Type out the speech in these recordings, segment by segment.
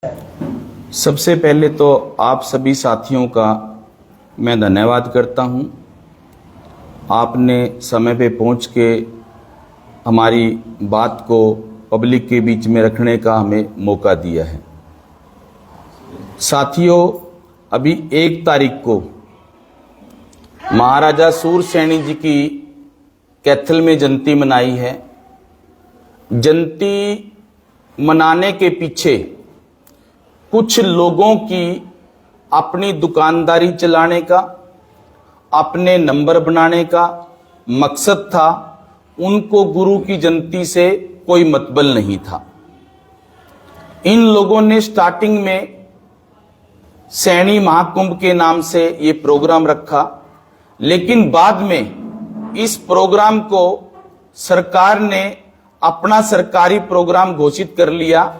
सबसे पहले तो आप सभी साथियों का मैं धन्यवाद करता हूं। आपने समय पे पहुंच के हमारी बात को पब्लिक के बीच में रखने का हमें मौका दिया है। साथियों, अभी 1 तारीख को महाराजा सूरसेनी जी की कैथल में जयंती मनाई है। जयंती मनाने के पीछे कुछ लोगों की अपनी दुकानदारी चलाने का, अपने नंबर बनाने का मकसद था। उनको गुरु की जयंती से कोई मतबल नहीं था। इन लोगों ने स्टार्टिंग में सैनी महाकुंभ के नाम से ये प्रोग्राम रखा, लेकिन बाद में इस प्रोग्राम को सरकार ने अपना सरकारी प्रोग्राम घोषित कर लिया।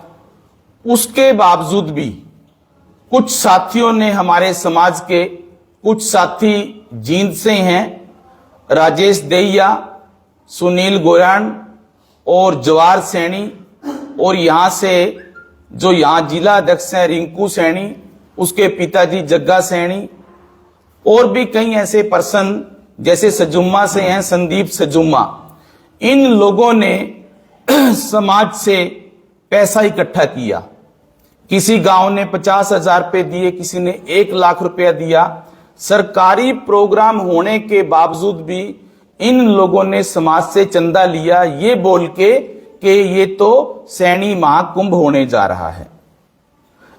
उसके बावजूद भी कुछ साथियों ने, हमारे समाज के कुछ साथी जींद से हैं, राजेश देहिया, सुनील गोरान और जवार सैनी, और यहां से जो यहां जिला अध्यक्ष हैं रिंकू सैनी, उसके पिताजी जग्गा सैनी, और भी कई ऐसे पर्सन जैसे सजुम्मा से हैं संदीप सजुम्मा। इन लोगों ने समाज से पैसा इकट्ठा किया। किसी गांव ने 50,000 रुपए दिए, किसी ने 1 लाख रुपया दिया। सरकारी प्रोग्राम होने के बावजूद भी इन लोगों ने समाज से चंदा लिया, ये बोल के कि ये तो सैनी महाकुंभ होने जा रहा है।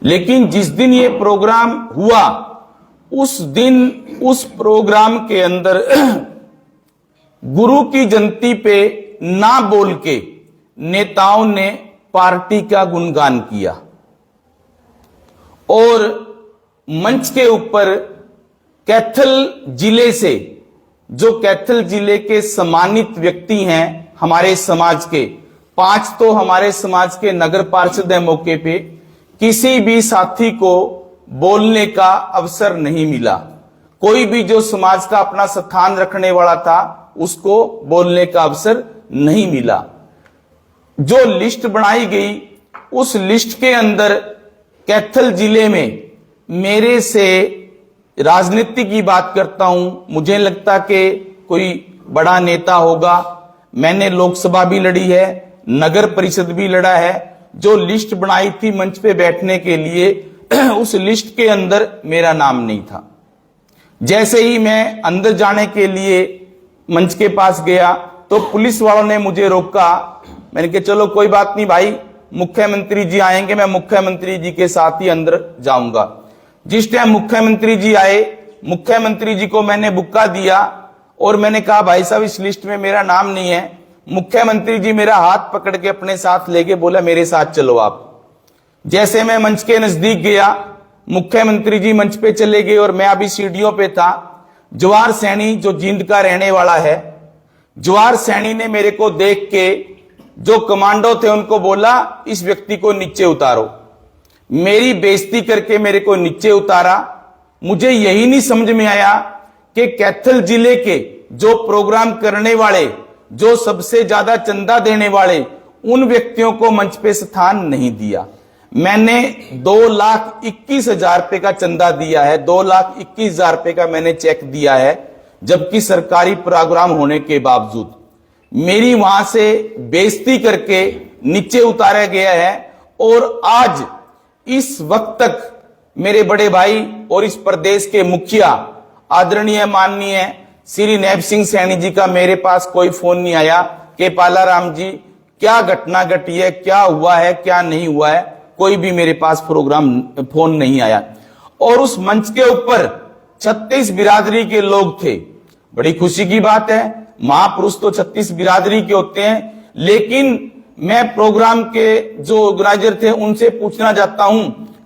लेकिन जिस दिन ये प्रोग्राम हुआ, उस दिन उस प्रोग्राम के अंदर गुरु की जयंती पे ना बोल के नेताओं ने पार्टी का गुणगान किया, और मंच के ऊपर कैथल जिले से, जो कैथल जिले के सम्मानित व्यक्ति हैं हमारे समाज के, 5 तो हमारे समाज के नगर पार्षद हैं मौके पे, किसी भी साथी को बोलने का अवसर नहीं मिला। कोई भी जो समाज का अपना स्थान रखने वाला था, उसको बोलने का अवसर नहीं मिला। जो लिस्ट बनाई गई, उस लिस्ट के अंदर कैथल जिले में मेरे से राजनीति की बात करता हूं, मुझे लगता कि कोई बड़ा नेता होगा। मैंने लोकसभा भी लड़ी है, नगर परिषद भी लड़ा है। जो लिस्ट बनाई थी मंच पे बैठने के लिए, उस लिस्ट के अंदर मेरा नाम नहीं था। जैसे ही मैं अंदर जाने के लिए मंच के पास गया तो पुलिस वालों ने मुझे रोका। मैंने कहा चलो कोई बात नहीं भाई, मुख्यमंत्री जी आएंगे, मैं मुख्यमंत्री जी के साथ ही अंदर जाऊंगा। जिस टाइम मुख्यमंत्री जी आए, मुख्यमंत्री जी को मैंने बुक्का दिया और मैंने कहा भाई साहब इस लिस्ट में मेरा नाम नहीं है। मुख्यमंत्री जी मेरा हाथ पकड़ के अपने साथ लेके बोला मेरे साथ चलो आप। जैसे मैं मंच के नजदीक गया, मुख्यमंत्री जी मंच पे चले गए और मैं अभी सीढ़ियों पे था। जवार सैनी जो जींद का रहने वाला है, जवार सैनी ने मेरे को देख के, जो कमांडो थे उनको बोला इस व्यक्ति को नीचे उतारो। मेरी बेइज्जती करके मेरे को नीचे उतारा। मुझे यही नहीं समझ में आया कि कैथल जिले के जो प्रोग्राम करने वाले, जो सबसे ज्यादा चंदा देने वाले, उन व्यक्तियों को मंच पे स्थान नहीं दिया। मैंने 2,21,000 रुपए का चंदा दिया है, 2,21,000 रुपए का मैंने चेक दिया है, जबकि सरकारी प्रोग्राम होने के बावजूद मेरी वहां से बेइज्जती करके नीचे उतारा गया है। और आज इस वक्त तक मेरे बड़े भाई और इस प्रदेश के मुखिया आदरणीय माननीय श्री नैब सिंह सैनी जी का मेरे पास कोई फोन नहीं आया कि पालाराम जी क्या घटना घटी है, क्या हुआ है, क्या नहीं हुआ है। कोई भी मेरे पास फोन नहीं आया। और उस मंच के ऊपर 36 बिरादरी के लोग थे। बड़ी खुशी की बात है, महापुरुष तो 36 बिरादरी के होते हैं। लेकिन मैं प्रोग्राम के जो ऑर्गेनाइजर थे उनसे पूछना चाहता हूं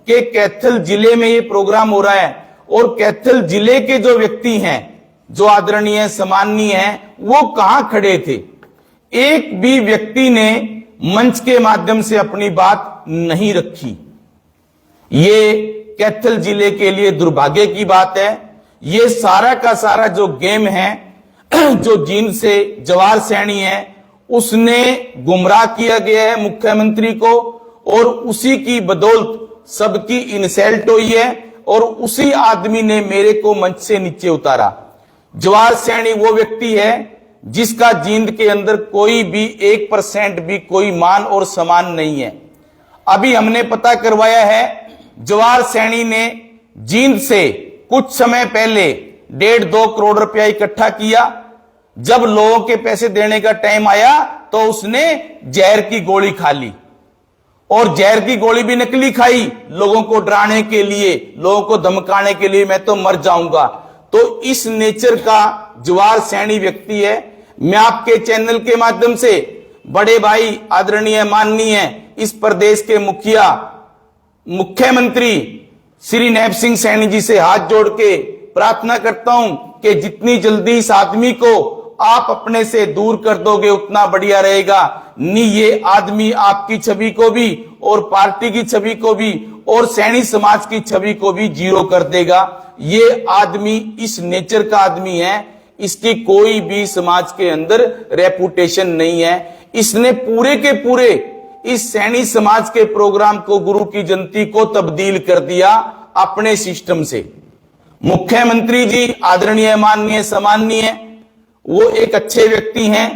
कि कैथल जिले में ये प्रोग्राम हो रहा है, और कैथल जिले के जो व्यक्ति हैं, जो आदरणीय सम्माननीय हैं, वो कहां खड़े थे? एक भी व्यक्ति ने मंच के माध्यम से अपनी बात नहीं रखी। ये कैथल जिले के लिए दुर्भाग्य की बात है। ये सारा का सारा जो गेम है, जो जींद से जवार सैनी है, उसने गुमराह किया गया है मुख्यमंत्री को, और उसी की बदौलत सबकी इंसल्ट हुई है और उसी आदमी ने मेरे को मंच से नीचे उतारा। जवाहर सैनी वो व्यक्ति है जिसका जींद के अंदर कोई भी 1% भी कोई मान और सम्मान नहीं है। अभी हमने पता करवाया है, जवाहर सैनी ने जींद से कुछ समय पहले 1.5-2 करोड़ रुपया इकट्ठा किया। जब लोगों के पैसे देने का टाइम आया तो उसने जहर की गोली खा ली, और जहर की गोली भी नकली खाई, लोगों को डराने के लिए, लोगों को धमकाने के लिए, मैं तो मर जाऊंगा। तो इस नेचर का जवाहर सैनी व्यक्ति है। मैं आपके चैनल के माध्यम से बड़े भाई आदरणीय माननीय इस प्रदेश के मुख्यमंत्री श्री नैब सिंह सैनी जी से हाथ जोड़ के प्रार्थना करता हूं कि जितनी जल्दी इस आदमी को आप अपने से दूर कर दोगे उतना बढ़िया रहेगा। नहीं, ये आदमी आपकी छवि को भी और पार्टी की छवि को भी और सैनी समाज की छवि को भी जीरो कर देगा। ये आदमी इस नेचर का आदमी है, इसकी कोई भी समाज के अंदर रेपुटेशन नहीं है। इसने पूरे के पूरे इस सैनी समाज के प्रोग्राम को, गुरु की जयंती को तब्दील कर दिया अपने सिस्टम से। मुख्यमंत्री जी आदरणीय माननीय सम्माननीय, वो एक अच्छे व्यक्ति हैं,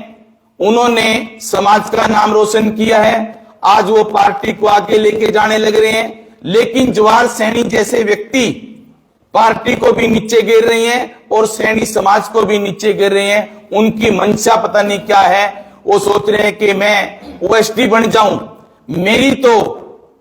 उन्होंने समाज का नाम रोशन किया है। आज वो पार्टी को आगे लेके जाने लग रहे हैं, लेकिन जवाहर सैनी जैसे व्यक्ति पार्टी को भी नीचे गिर रही हैं और सैनी समाज को भी नीचे गिर रहे हैं। उनकी मंशा पता नहीं क्या है, वो सोच रहे हैं कि मैं ओएसडी बन जाऊं। मेरी तो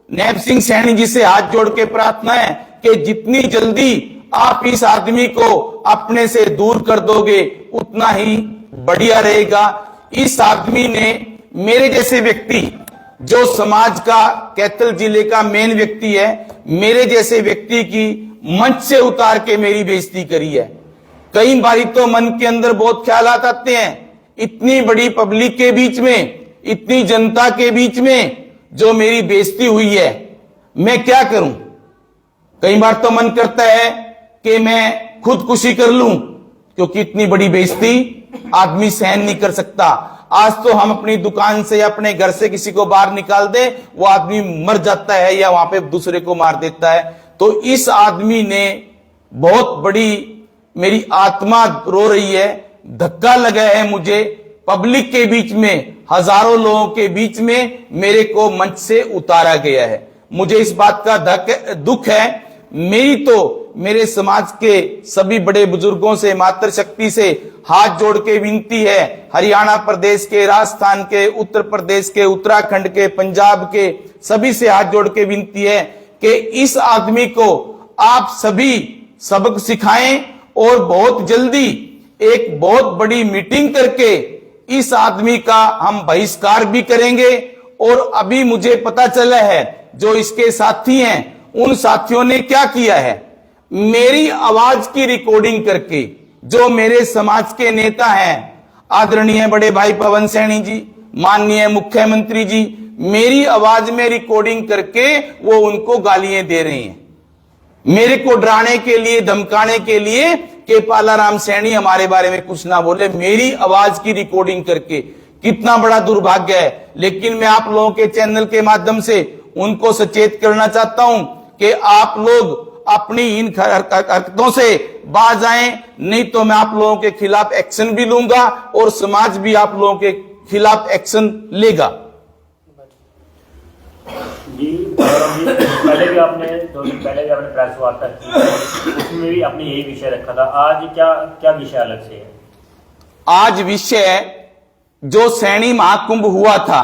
नैब सिंह सैनी जी से हाथ जोड़ के प्रार्थना है कि जितनी जल्दी आप इस आदमी को अपने से दूर कर दोगे उतना ही बढ़िया रहेगा। इस आदमी ने मेरे जैसे व्यक्ति, जो समाज का कैथल जिले का मेन व्यक्ति है, मेरे जैसे व्यक्ति की मंच से उतार के मेरी बेइज्जती करी है। कई बारी तो मन के अंदर बहुत ख्यालात आते हैं, इतनी बड़ी पब्लिक के बीच में, इतनी जनता के बीच में जो मेरी बेइज्जती हुई है, मैं क्या करूं। कई बार तो मन करता है कि मैं खुदकुशी कर लूं, क्योंकि इतनी बड़ी बेइज्जती आदमी सहन नहीं कर सकता। आज तो हम अपनी दुकान से या अपने घर से किसी को बाहर निकाल दे, वो आदमी मर जाता है या वहां पे दूसरे को मार देता है। तो इस आदमी ने बहुत बड़ी, मेरी आत्मा रो रही है, धक्का लगा है मुझे। पब्लिक के बीच में, हजारों लोगों के बीच में मेरे को मंच से उतारा गया है। मुझे इस बात का दुख है। मेरी तो मेरे समाज के सभी बड़े बुजुर्गों से, मातृशक्ति से हाथ जोड़ के विनती है, हरियाणा प्रदेश के, राजस्थान के, उत्तर प्रदेश के, उत्तराखंड के, पंजाब के सभी से हाथ जोड़ के विनती है कि इस आदमी को आप सभी सबक सिखाएं और बहुत जल्दी एक बहुत बड़ी मीटिंग करके इस आदमी का हम बहिष्कार भी करेंगे। और अभी मुझे पता चला है जो इसके साथी हैं, उन साथियों ने क्या किया है, मेरी आवाज की रिकॉर्डिंग करके, जो मेरे समाज के नेता हैं आदरणीय बड़े भाई पवन सैनी जी, माननीय मुख्यमंत्री जी, मेरी आवाज में रिकॉर्डिंग करके वो उनको गालियां दे रहे हैं, मेरे को डराने के लिए, धमकाने के लिए कि पालाराम सैनी हमारे बारे में कुछ ना बोले, मेरी आवाज की रिकॉर्डिंग करके। कितना बड़ा दुर्भाग्य है। लेकिन मैं आप लोगों के चैनल के माध्यम से उनको सचेत करना चाहता हूं कि आप लोग अपनी इन हरकतों से बाज आए, नहीं तो मैं आप लोगों के खिलाफ एक्शन भी लूंगा और समाज भी आप लोगों के खिलाफ एक्शन लेगा। जी पहले भी आपने प्रेस वार्ता की, उसमें भी आपने यही विषय रखा था। आज क्या विषय अलग से है? आज विषय जो सैनी महाकुंभ हुआ था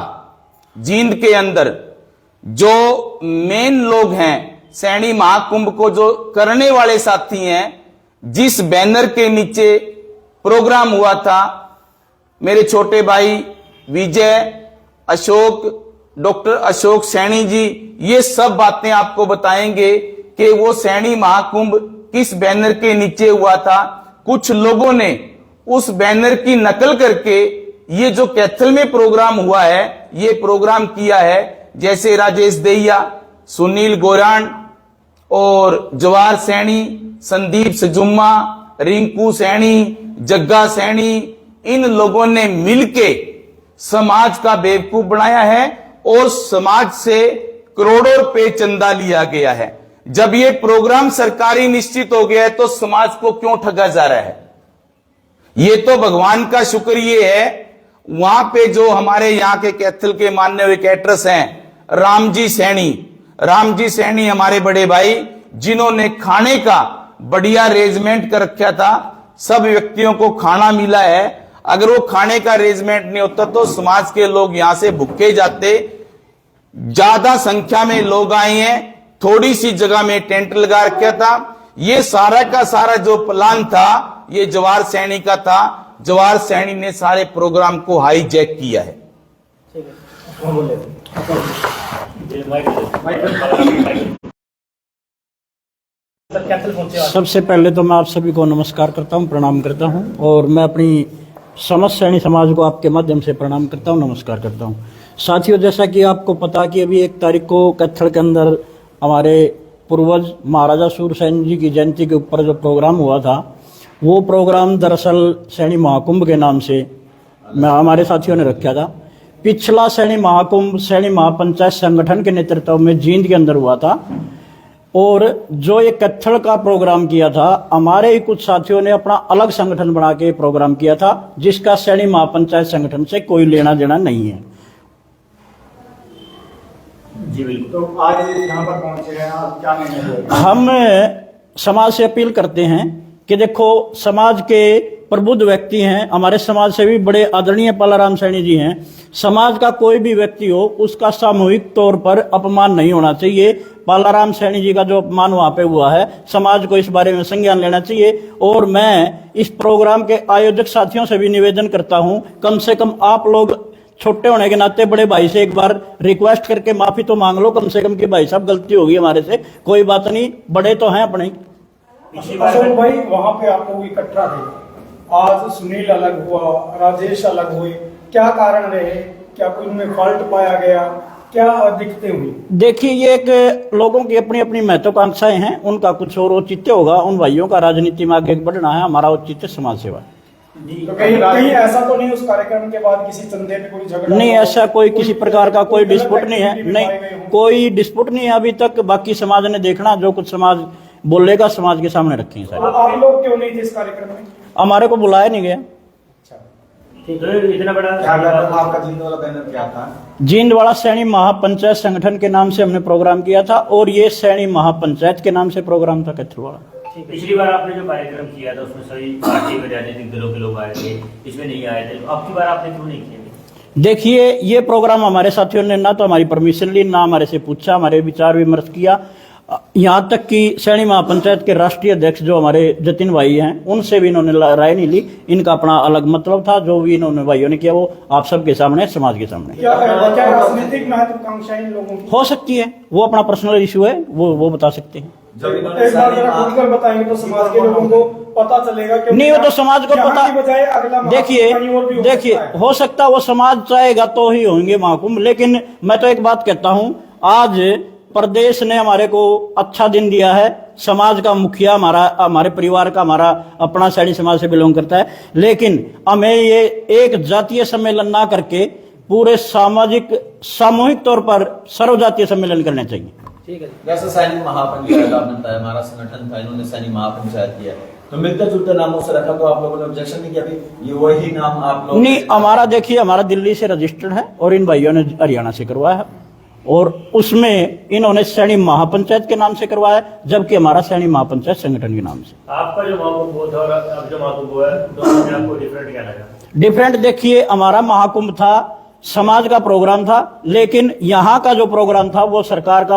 जींद के अंदर, जो मेन लोग हैं सैनी महाकुंभ को जो करने वाले साथी हैं, जिस बैनर के नीचे प्रोग्राम हुआ था, मेरे छोटे भाई विजय, अशोक, डॉक्टर अशोक सैनी जी, ये सब बातें आपको बताएंगे कि वो सैनी महाकुंभ किस बैनर के नीचे हुआ था। कुछ लोगों ने उस बैनर की नकल करके ये जो कैथल में प्रोग्राम हुआ है, ये प्रोग्राम किया है। जैसे राजेश दहिया, सुनील गोरान और जवाहर सैनी, संदीप सजुम्मा, रिंकू सैनी, जग्गा सैनी, इन लोगों ने मिलके समाज का बेवकूफ बनाया है और समाज से करोड़ों रुपए चंदा लिया गया है। जब ये प्रोग्राम सरकारी निश्चित हो गया है तो समाज को क्यों ठगा जा रहा है? ये तो भगवान का शुक्र ये है, वहां पे जो हमारे यहाँ के कैथल के मानने हुए कैटरस हैं, रामजी सैनी हमारे बड़े भाई, जिन्होंने खाने का बढ़िया अरेंजमेंट कर रखा था, सब व्यक्तियों को खाना मिला है। अगर वो खाने का अरेंजमेंट नहीं होता तो समाज के लोग यहां से भूखे जाते। ज्यादा संख्या में लोग आए हैं, थोड़ी सी जगह में टेंट लगा रखा था। ये सारा का सारा जो प्लान था ये जवाहर सैनी का था। जवाहर सैनी ने सारे प्रोग्राम को हाईजैक किया है। सबसे पहले तो मैं आप सभी को नमस्कार करता हूं, प्रणाम करता हूं, और मैं अपनी समस्त सैनी समाज को आपके माध्यम से प्रणाम करता हूं, नमस्कार करता हूं। साथियों, जैसा कि आपको पता कि अभी 1 तारीख को कैथल के अंदर हमारे पूर्वज महाराजा सूरसेन जी की जयंती के ऊपर जो प्रोग्राम हुआ था, वो प्रोग्राम दरअसल सैनी महाकुंभ के नाम से हमारे साथियों ने रखा था। पिछला सैनी महाकुंभ सैनी महापंचायत संगठन के नेतृत्व में जींद के अंदर हुआ था, और जो ये कैथल का प्रोग्राम किया था, हमारे ही कुछ साथियों ने अपना अलग संगठन बना के प्रोग्राम किया था, जिसका सैनी महापंचायत संगठन से कोई लेना देना नहीं है। जी बिल्कुल। तो आज यहाँ पर पहुंचे हैं, आप क्या निर्णय? हम समाज से अपील करते हैं कि देखो, समाज के प्रबुद्ध व्यक्ति हैं, हमारे समाज से भी बड़े आदरणीय पालाराम सैनी जी हैं। समाज का कोई भी व्यक्ति हो, उसका सामूहिक तौर पर अपमान नहीं होना चाहिए। पालाराम सैनी जी का जो अपमान वहां पे हुआ है, समाज को इस बारे में संज्ञान लेना चाहिए। और मैं इस प्रोग्राम के आयोजक साथियों से भी निवेदन करता हूं, कम से कम आप लोग छोटे होने के नाते बड़े भाई से एक बार रिक्वेस्ट करके माफी तो मांग लो कम से कम कि भाई साहब गलती होगी हमारे से, कोई बात नहीं, बड़े तो हैं अपने। अशोक भाई, वहां पे आप लोग इकट्ठा थे, आज सुनील अलग हुआ, राजेश अलग हुए, क्या कारण रहे? क्या कोई उनमें फॉल्ट पाया गया? क्या दिक्कतें हुई? देखिए, ये एक लोगों की अपनी अपनी महत्वाकांक्षाएं हैं, उनका कुछ और औचित्य होगा। उन भाइयों का राजनीति में आगे बढ़ना है, हमारा औचित्य समाज सेवा। तो कहीं ऐसा तो नहीं उस कार्यक्रम के बाद किसी चंदे पे कोई झगड़ा? नहीं, ऐसा कोई किसी प्रकार का कोई डिस्प्यूट नहीं है, नहीं कोई डिस्प्यूट नहीं है अभी तक। बाकी समाज ने देखना, जो कुछ समाज बोलेगा समाज के सामने रखेंगे सारे। आप लोग क्यों नहीं थे इस कार्यक्रम में? हमारे को बुलाया नहीं गया। इतना बड़ा आपका जींद वाला बैनर क्या था? जींद वाला सैनी महापंचायत संगठन के नाम से हमने प्रोग्राम किया था, और ये सैनी महापंचायत के नाम से प्रोग्राम था कैथल वाला। पिछली बार आपने जो कार्यक्रम किया था उसमें सभी पार्टी के राजनीतिक दलों के लोग आए थे, इसमें नहीं आए थे, अब की बार आपने क्यों नहीं किया? देखिए, ये प्रोग्राम हमारे साथियों ने ना तो हमारी परमिशन ली, ना हमारे से पूछा, हमारे विचार विमर्श किया। यहाँ तक कि सैनी महापंचायत के राष्ट्रीय अध्यक्ष जो हमारे जतिन भाई हैं, उनसे भी इन्होंने राय नहीं ली। इनका अपना अलग मतलब था, जो भी इन्होंने भाइयों ने किया वो आप सबके सामने, समाज के सामने। क्या राजनीतिक महत्वाकांक्षा इन लोगों की हो सकती है, वो अपना पर्सनल इशू है, वो बता सकते हैं। एक बार जरा खुलकर बताएंगे तो समाज के लोगों को पता चलेगा। नहीं, वो तो समाज को पता, देखिए हो सकता है वो समाज चाहेगा तो ही होंगे महाकुंभ। लेकिन मैं तो एक बात कहता हूं, आज प्रदेश ने हमारे को अच्छा दिन दिया है। समाज का मुखिया हमारे परिवार का, हमारा अपना सैनी समाज से बिलोंग करता है, लेकिन हमें ये एक जातीय सम्मेलन ना करके पूरे सामूहिक तौर पर सर्वजातीय सम्मेलन करने चाहिए। ठीक है। जैसे सैनी महापंचायत आपने बताया, हमारा संगठन था, इन्होंने सैनी महापंचायत किया, तो मिलते जुलते नामों से रखा, तो आप लोगों ने ऑब्जेक्शन नहीं किया? ये वही नाम आप लोग? नहीं, हमारा देखिए, हमारा दिल्ली से रजिस्टर्ड है और इन भाइयों ने हरियाणा से करवाया है, और उसमें इन्होंने सैनी महापंचायत के नाम से करवाया, जबकि हमारा सैनी महापंचायत संगठन के नाम से। आपका जो महाकुंभ था और अब जो महाकुंभ हुआ है, दोनों में आपको डिफरेंट क्या लगा? डिफरेंट देखिए, हमारा महाकुंभ था, समाज का प्रोग्राम था, लेकिन यहाँ का जो प्रोग्राम था वो सरकार ने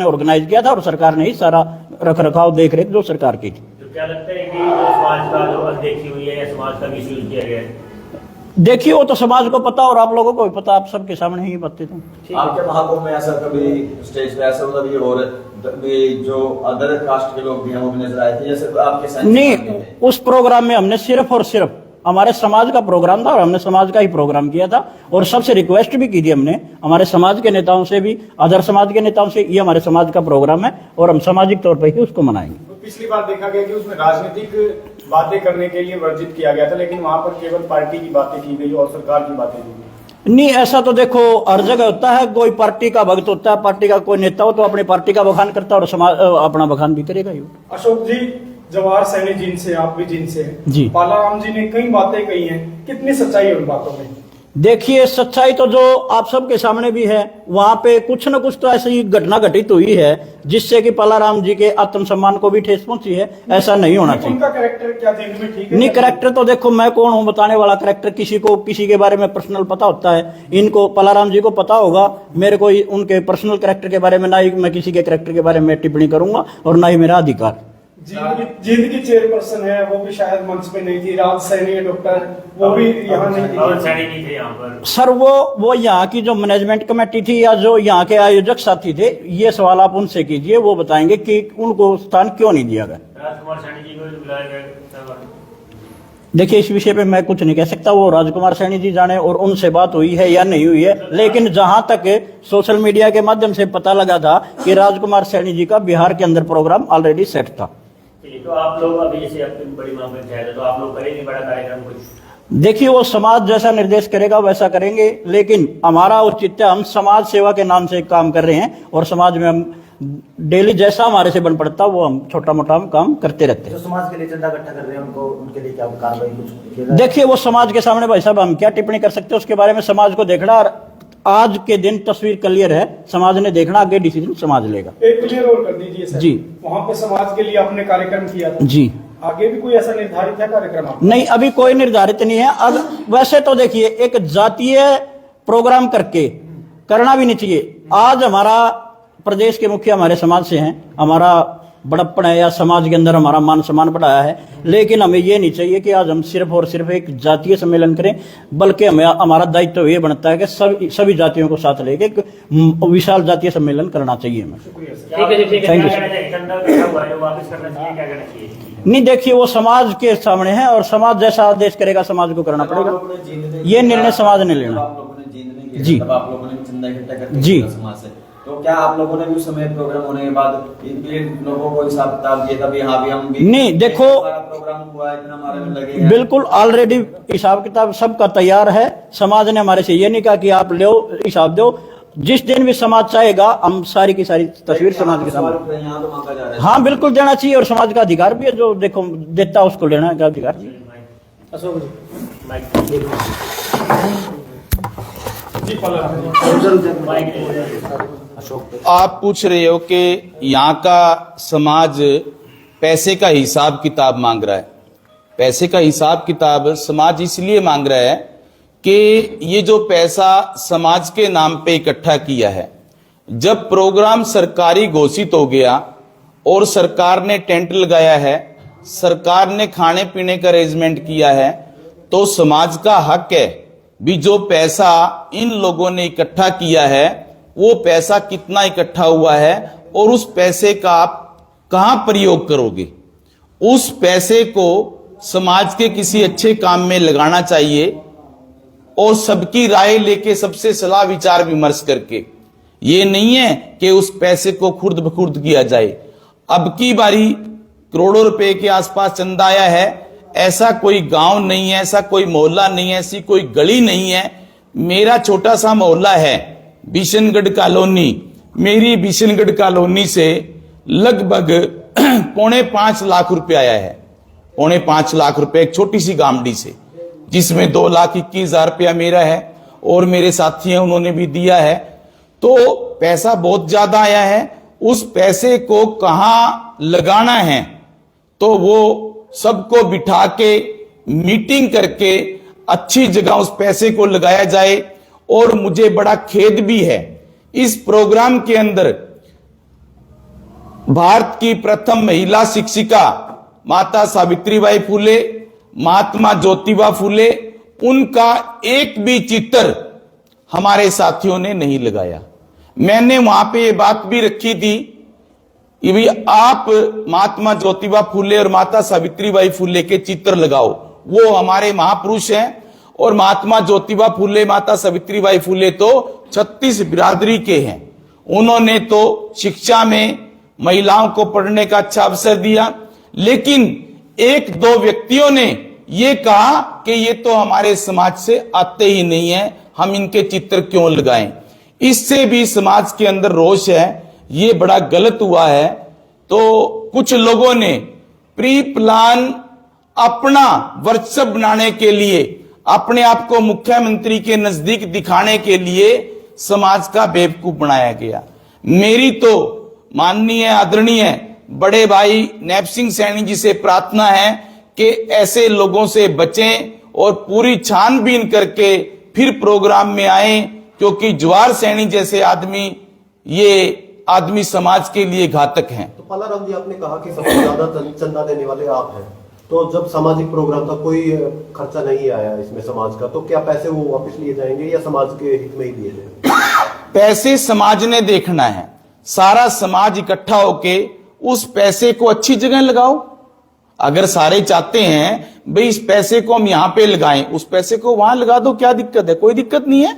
ऑर्गेनाइज किया था, और सरकार ने ही सारा रख रखाव देख रेख जो सरकार की थी। तो क्या लगता है कि समाज का जो अनदेखी हुई है या समाज का मिसयूज किया गया है? देखिए, वो तो समाज को पता और आप लोगों को भी पता, आप सबके सामने ही बातें थी। आपके महाकुंभ में ऐसा कभी स्टेज पे ऐसा मतलब ये और जो अदर कास्ट के लोग भी हैं वो भी नजर आए थे जैसे आपके? नहीं, उस प्रोग्राम में हमने सिर्फ और सिर्फ हमारे समाज का प्रोग्राम था, और हमने समाज का ही प्रोग्राम किया था, और सबसे रिक्वेस्ट भी की थी हमने, हमारे समाज के नेताओं से भी, अदर समाज के नेताओं से, ये हमारे समाज का प्रोग्राम है और हम सामाजिक तौर पर ही उसको मनाएंगे। तो पिछली बार देखा गया कि उसमें राजनीतिक बातें करने के लिए वर्जित किया गया था, लेकिन वहां पर केवल पार्टी की बातें की गई और सरकार की बातें की गई। नहीं, ऐसा तो देखो हर जगह होता है। कोई पार्टी का भक्त होता है, पार्टी का कोई नेता हो तो अपनी पार्टी का बखान करता है और समाज अपना बखान भी करेगा ही। अशोक जी, जवाहर सैनी जिनसे आप भी जिनसे हैं जी। बालाराम जी ने कई बातें कही हैं, कितनी सच्चाई है उन बातों में? देखिए, सच्चाई तो जो आप सबके सामने भी है, वहां पे कुछ न कुछ तो ऐसी घटना घटित हुई है जिससे कि बालाराम जी के आत्मसम्मान को भी ठेस पहुंची है। ऐसा नहीं होना चाहिए। उनका कैरेक्टर क्या जेल में ठीक है? नहीं, कैरेक्टर तो देखो मैं कौन हूं बताने वाला। कैरेक्टर किसी को किसी के बारे में पर्सनल पता होता है। इनको बालाराम जी को पता होगा, मेरे को उनके पर्सनल कैरेक्टर के बारे में ना ही मैं किसी के कैरेक्टर के बारे में टिप्पणी करूंगा और ना ही मेरा अधिकार। जींद की चेयरपर्सन है, वो भी शायद मंच पे नहीं थी। राज सैनी डॉक्टर, वो भी यहाँ नहीं पवन थी। सैनी नहीं थे यहाँ पर। सर, वो यहाँ की जो मैनेजमेंट कमेटी थी या जो यहाँ के आयोजक साथी थे, ये सवाल आप उनसे कीजिए, वो बताएंगे कि उनको स्थान क्यों नहीं दिया गया। राजकुमार सैनी जी को भी बुलाया गया। देखिए, इस विषय पे मैं कुछ नहीं कह सकता, वो राजकुमार सैनी जी जाने और उनसे बात हुई है या नहीं हुई है। लेकिन जहां तक सोशल मीडिया के माध्यम से पता लगा था कि राजकुमार सैनी जी का बिहार के अंदर प्रोग्राम ऑलरेडी सेट था। तो आप लोग अभी जैसे अपनी बड़ी महापंचायत है, तो आप लोग करेंगे बड़ा कार्यक्रम कुछ? देखिए, वो समाज जैसा निर्देश करेगा वैसा करेंगे, लेकिन हमारा औचित्य, हम समाज सेवा के नाम से काम कर रहे हैं और समाज में हम डेली जैसा हमारे से बन पड़ता वो हम छोटा मोटा काम करते रहते हैं। जो समाज के लिए चंदा इकट्ठा कर रहे हैं उनको, उनके लिए क्या कार्रवाई कुछ? देखिए, वो समाज के सामने भाई साहब हम क्या टिप्पणी कर सकते हैं, उसके बारे में समाज को देखना। और आज के दिन तस्वीर क्लियर है, समाज ने देखना, आगे डिसीजन समाज लेगा। एक क्लियर और कर दीजिए सर। जी। वहाँ पे समाज के लिए आपने कार्यक्रम किया था। जी। आगे भी कोई ऐसा निर्धारित है कार्यक्रम आपका? नहीं, अभी कोई निर्धारित नहीं है। अब वैसे तो देखिए, एक जातीय प्रोग्राम करके करना भी नहीं चाहिए। आज हमारा प्रदेश के मुखिया हमारे समाज से हैं, हमारा बड़प्पन है या समाज के अंदर हमारा मान सम्मान बढ़ाया है, लेकिन हमें ये नहीं चाहिए कि आज हम सिर्फ और सिर्फ एक जातीय सम्मेलन करें, बल्कि हमें हमारा दायित्व ये बनता है कि सभी जातियों को साथ लेके एक विशाल जातीय सम्मेलन करना चाहिए हमें। ठीक है जी, ठीक है। Thank you, क्या कहना चाहिए? चंदा इकट्ठा हुआ है, वापस करना चाहिए, क्या करना चाहिए? नहीं, देखिए, वो समाज के सामने है और समाज जैसा आदेश करेगा समाज को करना पड़ेगा। ये निर्णय समाज ने लेना। आप लोगों ने जींद में किया, जी। तब आप लोगों ने भी चंदा इकट्ठा करके जी। किया समाज से। तो क्या आप लोगों ने भी उस समय प्रोग्राम होने के बाद इन लोगों को हिसाब किताब दिया था भी हाँ भी हम भी नहीं, देखो, हमारा प्रोग्राम हुआ है, इतना हमारे में लगेगा? बिल्कुल ऑलरेडी हिसाब किताब सबका तैयार है। समाज ने हमारे से ये नहीं कहा कि आप लो हिसाब दो। जिस दिन भी समाज चाहेगा हम सारी की सारी तस्वीर समाज के सामने। यहाँ तो मांगा जा रहा है। हाँ, बिल्कुल देना चाहिए और समाज का अधिकार भी है, जो देखो देता है उसको लेना का अधिकार। अशोक जी। माइक जी, बालाराम आप पूछ रहे हो कि यहाँ का समाज पैसे का हिसाब किताब मांग रहा है। पैसे का हिसाब किताब समाज इसलिए मांग रहा है कि ये जो पैसा समाज के नाम पे इकट्ठा किया है, जब प्रोग्राम सरकारी घोषित हो गया और सरकार ने टेंट लगाया है, सरकार ने खाने पीने का अरेंजमेंट किया है, तो समाज का हक है भी जो पैसा इन लोगों ने इकट्ठा किया है वो पैसा कितना इकट्ठा हुआ है और उस पैसे का आप कहां प्रयोग करोगे। उस पैसे को समाज के किसी अच्छे काम में लगाना चाहिए और सबकी राय लेके सबसे सलाह विचार विमर्श करके। ये नहीं है कि उस पैसे को खुर्द बखुर्द किया जाए। अब की बारी करोड़ों रुपए के आसपास चंदा आया है। ऐसा कोई गांव नहीं है, ऐसा कोई मोहल्ला नहीं है, ऐसी कोई गली नहीं है। मेरा छोटा सा मोहल्ला है बिशनगढ़ कॉलोनी। मेरी बिशनगढ़ कॉलोनी से लगभग 4.5 लाख रुपए आया है। 4.5 लाख रुपए एक छोटी सी गामडी से, जिसमें 2,21,000 रुपया मेरा है और मेरे साथी हैं उन्होंने भी दिया है। तो पैसा बहुत ज्यादा आया है। उस पैसे को कहां लगाना है तो वो सबको बिठा के मीटिंग करके अच्छी जगह उस पैसे को लगाया जाए। और मुझे बड़ा खेद भी है, इस प्रोग्राम के अंदर भारत की प्रथम महिला शिक्षिका माता सावित्रीबाई फुले, महात्मा ज्योतिबा फुले, उनका एक भी चित्र हमारे साथियों ने नहीं लगाया। मैंने वहां पे ये बात भी रखी थी कि भी आप महात्मा ज्योतिबा फुले और माता सावित्रीबाई फुले के चित्र लगाओ, वो हमारे महापुरुष हैं। और महात्मा ज्योतिबा फुले, माता सावित्रीबाई फुले तो 36 बिरादरी के हैं। उन्होंने तो शिक्षा में महिलाओं को पढ़ने का अच्छा अवसर दिया, लेकिन एक दो व्यक्तियों ने ये कहा कि ये तो हमारे समाज से आते ही नहीं है, हम इनके चित्र क्यों लगाएं। इससे भी समाज के अंदर रोष है, ये बड़ा गलत हुआ है। तो कुछ लोगों ने प्री प्लान अपना वर्चस्व बनाने के लिए, अपने आप को मुख्यमंत्री के नजदीक दिखाने के लिए समाज का बेवकूफ बनाया गया। मेरी तो माननीय आदरणीय बड़े भाई नैब सिंह सैनी जी से प्रार्थना है कि ऐसे लोगों से बचें और पूरी छानबीन करके फिर प्रोग्राम में आए, क्योंकि जवाहर सैनी जैसे आदमी, ये आदमी समाज के लिए घातक हैं। तो पालाराम जी, आपने कहा कि सबसे ज्यादा चंदा देने वाले आप हैं, तो जब सामाजिक प्रोग्राम था कोई खर्चा नहीं आया इसमें समाज का, तो क्या पैसे वो वापस लिए जाएंगे या समाज के हित में ही दिए जाएंगे? पैसे समाज ने देखना है, सारा समाज इकट्ठा होके उस पैसे को अच्छी जगह लगाओ। अगर सारे चाहते हैं भाई इस पैसे को हम यहां पे लगाएं, उस पैसे को वहां लगा दो, क्या दिक्कत है? कोई दिक्कत नहीं है,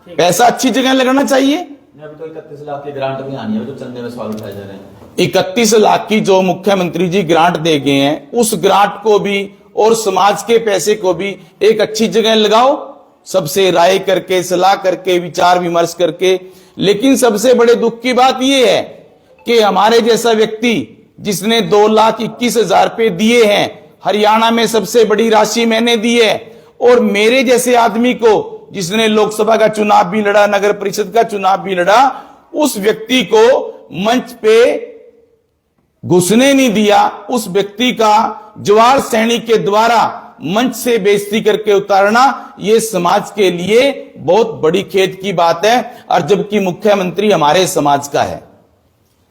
पैसा अच्छी जगह लगाना चाहिए। अभी तो 31 लाख की ग्रांट भी आनी है, तो चंदे में सवाल उठाए जा रहे हैं। 31 लाख की जो मुख्यमंत्री जी ग्रांट दे गए हैं, उस ग्रांट को भी और समाज के पैसे को भी एक अच्छी जगह लगाओ, सबसे राय करके, सलाह करके, विचार विमर्श करके। लेकिन सबसे बड़े दुख की बात यह है कि हमारे जैसा व्यक्ति जिसने 2,21,000 रुपए दिए हैं, हरियाणा में सबसे बड़ी राशि मैंने दी है, और मेरे जैसे आदमी को जिसने लोकसभा का चुनाव भी लड़ा, नगर परिषद का चुनाव भी लड़ा, उस व्यक्ति को मंच पे घुसने नहीं दिया। उस व्यक्ति का जवाहर सैनी के द्वारा मंच से बेइज्जती करके उतारना, ये समाज के लिए बहुत बड़ी खेद की बात है, और जबकि मुख्यमंत्री हमारे समाज का है।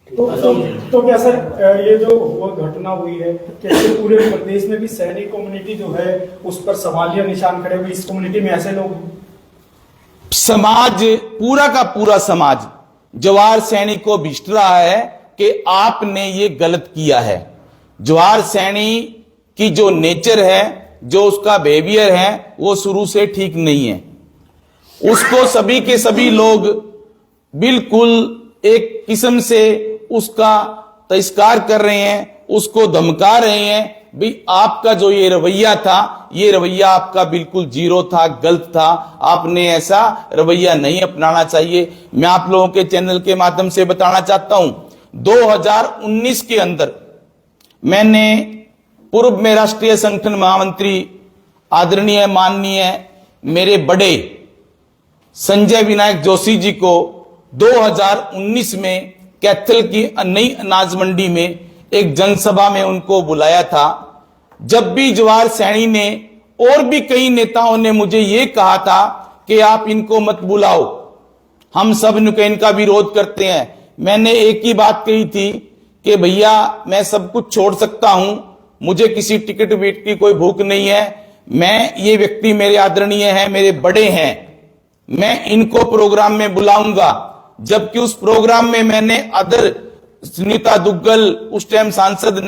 तो क्या सर, ये जो वो घटना हुई है, कैसे पूरे प्रदेश में भी सैनी कम्युनिटी जो है उस पर सवालिया निशान खड़े हुए? इस कम्युनिटी में ऐसे लोग, समाज पूरा का पूरा समाज जवाहर सैनी को भिष्ट रहा है कि आपने ये गलत किया है। जवाहर सैनी की जो नेचर है, जो उसका बिहेवियर है, वो शुरू से ठीक नहीं है। उसको सभी के सभी लोग बिल्कुल एक किस्म से उसका तिरस्कार कर रहे हैं, उसको धमका रहे हैं। भाई आपका जो ये रवैया था, ये रवैया आपका बिल्कुल जीरो था, गलत था, आपने ऐसा रवैया नहीं अपनाना चाहिए। मैं आप लोगों के चैनल के माध्यम से बताना चाहता हूं, 2019 के अंदर मैंने पूर्व में राष्ट्रीय संगठन महामंत्री आदरणीय माननीय मेरे बड़े संजय विनायक जोशी जी को 2019 में कैथल की नई अनाज मंडी में एक जनसभा में उनको बुलाया था। जब भी जवाहर सैनी ने और भी कई नेताओं ने मुझे ये कहा था कि आप इनको मत बुलाओ, हम सब इनका विरोध करते हैं, मैंने एक ही बात कही थी कि भैया मैं सब कुछ छोड़ सकता हूं, मुझे किसी टिकट वेट की कोई भूख नहीं है, मैं ये व्यक्ति मेरे आदरणीय हैं, मेरे बड़े हैं, मैं इनको प्रोग्राम में बुलाऊंगा। जबकि उस प्रोग्राम में मैंने अदर सुनीता दुग्गल, उस टाइम सांसद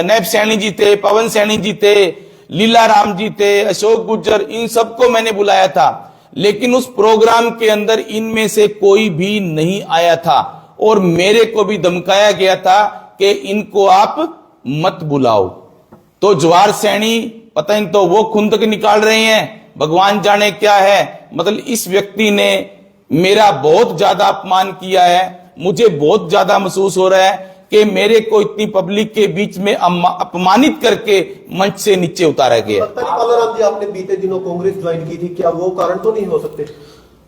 नैब सैनी जी थे, पवन सैनी जी थे, लीला राम जी थे, अशोक गुज्जर, इन सबको मैंने बुलाया था। लेकिन उस प्रोग्राम के अंदर इनमें से कोई भी नहीं आया था, और मेरे को भी धमकाया गया था कि इनको आप मत बुलाओ। तो जवाहर सैनी पता नहीं तो वो खून तक निकाल रहे हैं, भगवान जाने क्या है। मतलब इस व्यक्ति ने मेरा बहुत ज्यादा अपमान किया है। मुझे बहुत ज्यादा महसूस हो रहा है कि मेरे को इतनी पब्लिक के बीच में अपमानित करके मंच से नीचे उतारा गया। पालाराम जी, आपने बीते दिनों कांग्रेस ज्वाइन की थी, क्या वो कारण तो नहीं हो सकते?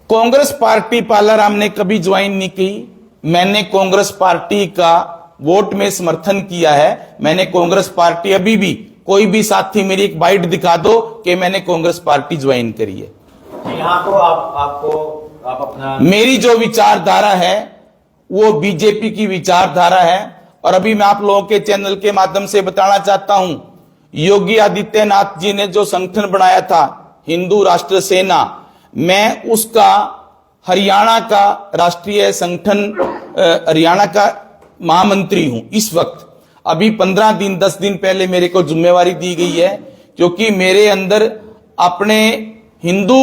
कांग्रेस पार्टी पालाराम ने कभी ज्वाइन नहीं की। मैंने कांग्रेस पार्टी का वोट में समर्थन किया है। मैंने कांग्रेस पार्टी, अभी भी कोई भी साथी मेरी एक बाइट दिखा दो कि मैंने कांग्रेस पार्टी ज्वाइन करी है। यहाँ तो आप अपना, मेरी जो विचारधारा है वो बीजेपी की विचारधारा है। और अभी मैं आप लोगों के चैनल के माध्यम से बताना चाहता हूं, योगी आदित्यनाथ जी ने जो संगठन बनाया था हिंदू राष्ट्र सेना, मैं उसका हरियाणा का राष्ट्रीय संगठन, हरियाणा का महामंत्री हूं इस वक्त। अभी 15 दिन 10 दिन पहले मेरे को जिम्मेवारी दी गई है, क्योंकि मेरे अंदर अपने हिंदू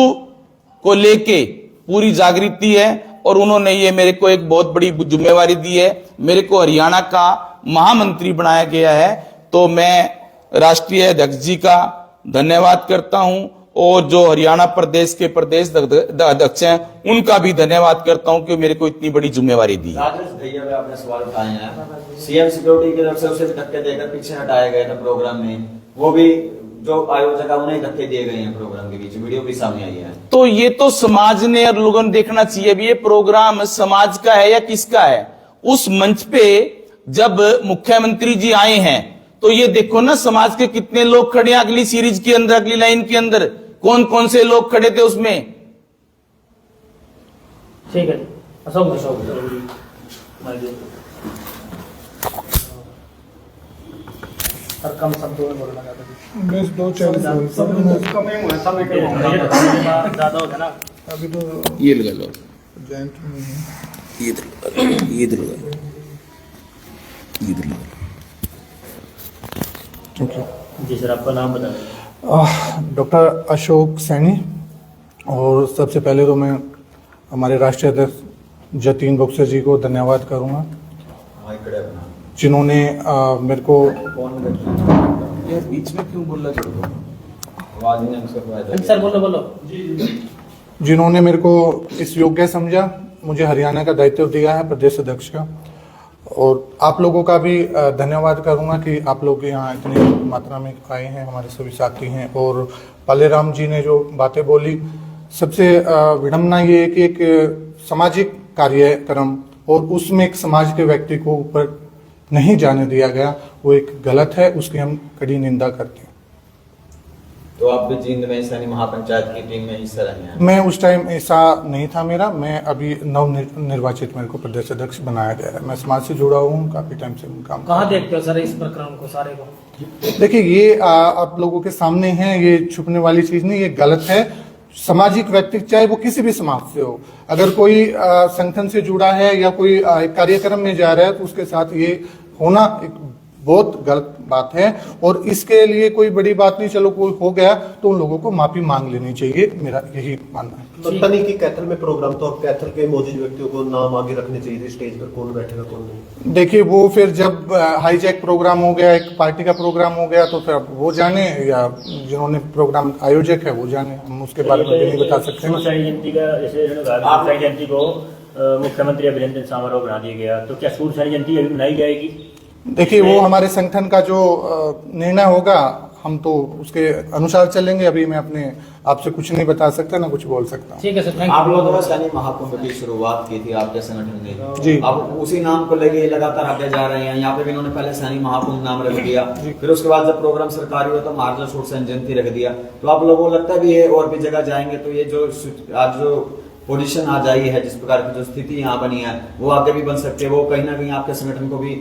को लेके पूरी जागृति है, और उन्होंने ये मेरे को एक बहुत बड़ी जिम्मेवारी दी है। मेरे को हरियाणा का महामंत्री बनाया गया है। तो मैं राष्ट्रीय अध्यक्ष जी का धन्यवाद करता हूं, और जो हरियाणा प्रदेश के प्रदेश अध्यक्ष हैं उनका भी धन्यवाद करता हूं कि मेरे को इतनी बड़ी जिम्मेवारी दी। राजेश भैया भी आपने सवाल उठाए हैं, सीएम सिक्योरिटी की तरफ से उसे धक्के देकर पीछे हटाए गए थे प्रोग्राम में, वो भी जो आयोजक है उन्हें धक्के दिए गए हैं प्रोग्राम के बीच, वीडियो भी सामने आई है। तो ये तो समाज ने और लोगों ने देखना चाहिए भी ये प्रोग्राम समाज का है या किसका है। उस मंच पे जब मुख्यमंत्री जी आए हैं तो ये देखो ना समाज के कितने लोग खड़े हैं अगली सीरीज के अंदर, अगली लाइन के अंदर कौन कौन से लोग खड़े थे उसमें। ठीक है अशोक कम शब्दों में बोलना बस 2-4 कम ही हुआ था मैं ज्यादा होगा ना अभी तो ये लगा लो, जयंत में ये लगा जी सर आपका नाम बताएं। डॉक्टर अशोक सैनी। और सबसे पहले तो मैं हमारे राष्ट्रीय अध्यक्ष जतीन बक्सर जी को धन्यवाद करूंगा जिन्होंने मेरे को यार बीच में क्यों बोल रहे हो? सर बोलो जिन्होंने मेरे को इस योग्य समझा, मुझे हरियाणा का दायित्व दिया है प्रदेश अध्यक्ष का। और आप लोगों का भी धन्यवाद करूंगा कि आप लोग यहाँ इतनी मात्रा में आए हैं, हमारे सभी साथी हैं। और पालेराम जी ने जो बातें बोली, सबसे विडम्बना ये है कि एक सामाजिक कार्यक्रम और उसमें एक समाज के व्यक्ति को ऊपर नहीं जाने दिया गया, वो एक गलत है, उसकी हम कड़ी निंदा करते हैं। तो आप भी जींद में सैनी महापंचायत की टीम में हिस्सा रहे हैं? मैं उस टाइम ऐसा नहीं था मेरा, मैं अभी नव निर्वाचित मेरे को प्रदेश अध्यक्ष बनाया गया है। मैं समाज से जुड़ा हुआ हूँ, काफी टाइम से काम। कहाँ देखते हो सर इस प्रकरण को सारे को? देखिए ये आप लोगों के सामने है, ये छुपने वाली चीज नहीं, ये गलत है। सामाजिक व्यक्ति चाहे वो किसी भी समाज से हो, अगर कोई संगठन से जुड़ा है या कोई कार्यक्रम में जा रहा है तो उसके साथ ये होना एक बहुत गलत बात है। और इसके लिए कोई बड़ी बात नहीं, चलो कोई हो गया तो उन लोगों को माफी मांग लेनी चाहिए, मेरा यही मानना है। लगता नहीं कि कैथल में प्रोग्राम तो कैथल के मौजूद व्यक्तियों को नाम आगे रखने चाहिए थे, स्टेज पर कौन बैठेगा कौन नहीं। देखिए वो फिर जब हाईजैक प्रोग्राम हो गया, एक पार्टी का प्रोग्राम हो गया, तो फिर वो जाने या जिन्होंने प्रोग्राम आयोजक है वो जाने, हम उसके बारे में भी नहीं बता सकते। सूरसैनी जयंती का जैसे सूरसैनी जयंती को मुख्यमंत्री अभिनंदन समारोह बना दिया गया, तो क्या सूरसैनी जयंती अभी मनाई जाएगी? देखिए वो हमारे संगठन का जो निर्णय होगा हम तो उसके अनुसार चलेंगे। अभी मैं अपने आपसे कुछ नहीं बता सकता, ना कुछ बोल सकता। ठीक है सर, थैंक यू। आप लोगों ने सैनी महाकुंभ की शुरुआत की थी आपके संगठन ने जी। अब उसी नाम को लेके लगातार आगे जा रहे हैं। यहाँ पे भी इन्होंने पहले सैनी महाकुंभ नाम रख दिया, फिर उसके बाद जब प्रोग्राम सरकारी हुआ तो महाराजा सूरसैन जयंती रख दिया। तो आप लोगों को लगता है भी ये और भी जगह जाएंगे तो ये जो आज जो पोजीशन आ जाई है, जिस प्रकार की जो स्थिति यहाँ बनी है, वो आगे भी बन सकती है, वो कहीं ना कहीं आपके संगठन को भी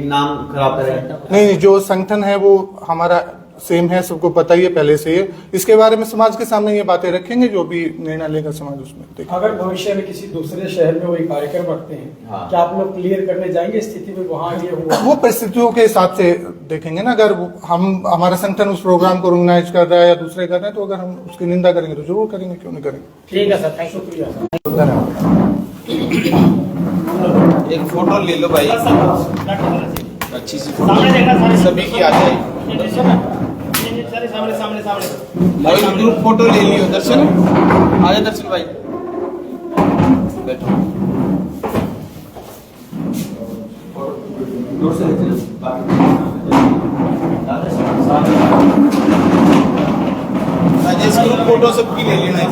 नाम खराब करेगा? नहीं, जो संगठन है वो हमारा सेम है, सबको पता ही है पहले से। इसके बारे में समाज के सामने ये बातें रखेंगे, जो भी निर्णय लेगा समाज उसमें देखेगा। अगर भविष्य में किसी दूसरे शहर में वही कार्यक्रम रखते हैं, हाँ। क्या आप लोग क्लियर करने जाएंगे स्थिति में वहाँ ये हुआ? वो परिस्थितियों के हिसाब से देखेंगे ना। अगर हमारा संगठन उस प्रोग्राम को ऑर्गेनाइज कर रहा है या दूसरे कर रहे हैं, तो अगर हम उसकी निंदा करेंगे तो जरूर करेंगे, क्यों नहीं करेंगे। ठीक है सर, थैंक यू। शुक्रिया। एक फोटो ले लो भाई, अच्छी सी फोटो सभी की आ जाएगी। मोबाइल ग्रुप फोटो ले लियो। दर्शन आ जाए, दर्शन भाई बैठो। दूर से राजेश ग्रुप फोटो सबकी ले लेना है।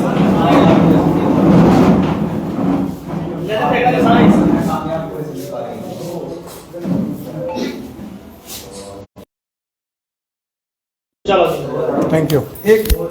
चलो थैंक यू।